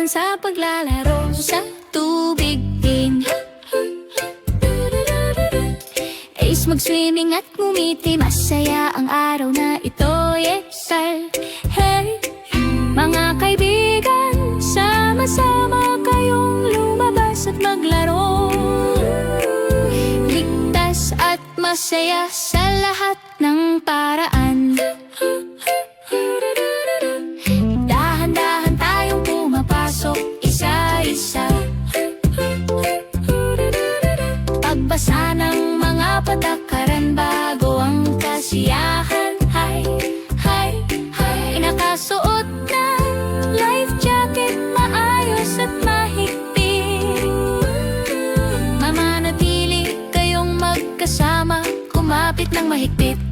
sa paglalaro sa tubig din. Ace mag-swimming at ngumiti, masaya ang araw na ito, yes sir. Hey, mga kaibigan, sama-sama kayong lumabas at maglaro. Ligtas at masaya sa lahat ng paraan. Dahan-dahan tayong pumapasok, isa-isa. Pagbasa ng mga patakaran bago ang kasiyahan. Hay, hay, hay. Nakasuot na life jacket, maayos at mahigpit. Mamanatili kayong magkasama, kumapit ng mahigpit.